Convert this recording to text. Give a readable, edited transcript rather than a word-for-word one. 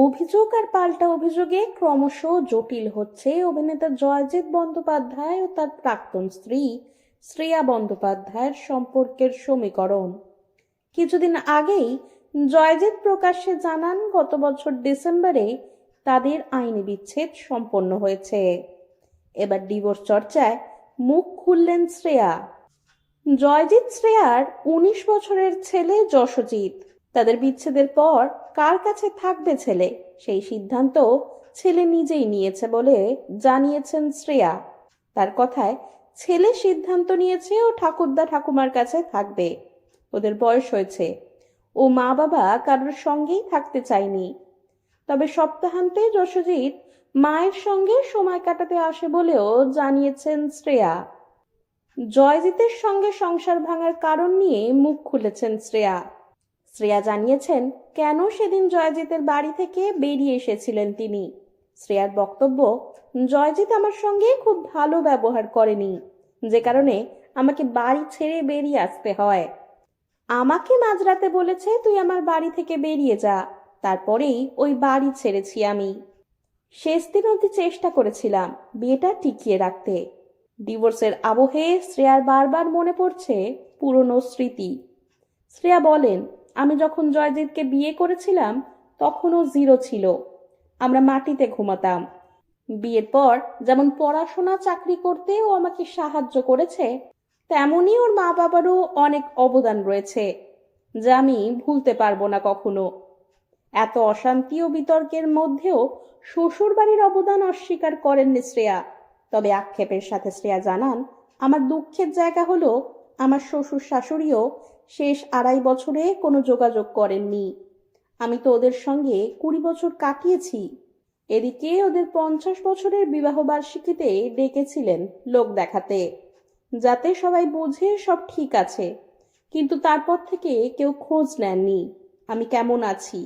অভিযোগ আর পাল্টা অভিযোগে ক্রমশ জটিল হচ্ছে অভিনেতা জয়জিৎ বন্দ্যোপাধ্যায় ও তার প্রাক্তন স্ত্রী শ্রেয়া বন্দ্যোপাধ্যায়ের সম্পর্কের সমীকরণ। কিছুদিন আগেই জয়জিৎ প্রকাশ্যে জানান গত বছর ডিসেম্বরে তাদের আইনি বিচ্ছেদ সম্পন্ন হয়েছে। এবার ডিভোর্স চর্চায় মুখ খুললেন শ্রেয়া। জয়জিৎ শ্রেয়ার ১৯ বছরের ছেলে যশজিৎ। তাদের বিচ্ছেদের পর কার কাছে থাকবে ছেলে সেই সিদ্ধান্ত ছেলে নিজেই নিয়েছে বলে জানিয়েছেন শ্রেয়া। তার কথায় ছেলে সিদ্ধান্ত নিয়েছে ও ঠাকুরদা ঠাকুমার কাছে থাকবে। ওদের বয়স হয়েছে, ও মা বাবা কারোর সঙ্গেই থাকতে চায়নি। তবে সপ্তাহান্তে যশজিৎ মায়ের সঙ্গে সময় কাটাতে আসে বলেও জানিয়েছেন শ্রেয়া। জয়জিতের সঙ্গে সংসার ভাঙার কারণ নিয়ে মুখ খুলেছেন শ্রেয়া। শ্রেয়া জানিয়েছেন কেন সেদিন জয়জিতের বাড়ি থেকে বেরিয়ে এসেছিলেন তিনি। শ্রেয়ার বক্তব্য, জয়জিৎ আমার সঙ্গে খুব ভালো ব্যবহার করেনি, যে কারণে আমাকে বাড়ি ছেড়ে বেরিয়ে আসতে হয়। আমাকে মাঝরাতে বলেছে তুই আমার বাড়ি থেকে বেরিয়ে যা, তারপরেই ওই বাড়ি ছেড়েছি আমি। শেষ দিন অবধি চেষ্টা করেছিলাম বিয়েটা টিকিয়ে রাখতে। ডিভোর্সের আবহে শ্রেয়ার বারবার মনে পড়ছে পুরনো স্মৃতি। শ্রেয়া বলেন, আমি যখন জয়জিৎকে বিয়ে করেছিলাম তখনও জিরো ছিল, আমরা মাটিতে ঘুমাতাম। বিয়ের পর যেমন পড়াশোনা চাকরি করতে ও আমাকে সাহায্য করেছে, তেমনি ওর মা বাবারও অনেক অবদান রয়েছে, যা আমি ভুলতে পারবো না কখনো। এত অশান্তি ও বিতর্কের মধ্যেও শ্বশুর বাড়ির অবদান অস্বীকার করেননি শ্রেয়া। তবে আক্ষেপের সাথে শ্রেয়া জানান, আমার দুঃখের জায়গা হলো আমার শ্বশুর শাশুড়িও শেষ ২.৫ বছরে কোনো যোগাযোগ করেননি। আমি তো ওদের সঙ্গে ২০ বছর কাটিয়েছি। এদিকে ওদের ৫০ বছরের বিবাহবার্ষিকীতে ডেকেছিলেন লোক দেখাতে, যাতে সবাই বোঝে সব ঠিক আছে, কিন্তু তারপর থেকে কেউ খোঁজ নেননি আমি কেমন আছি।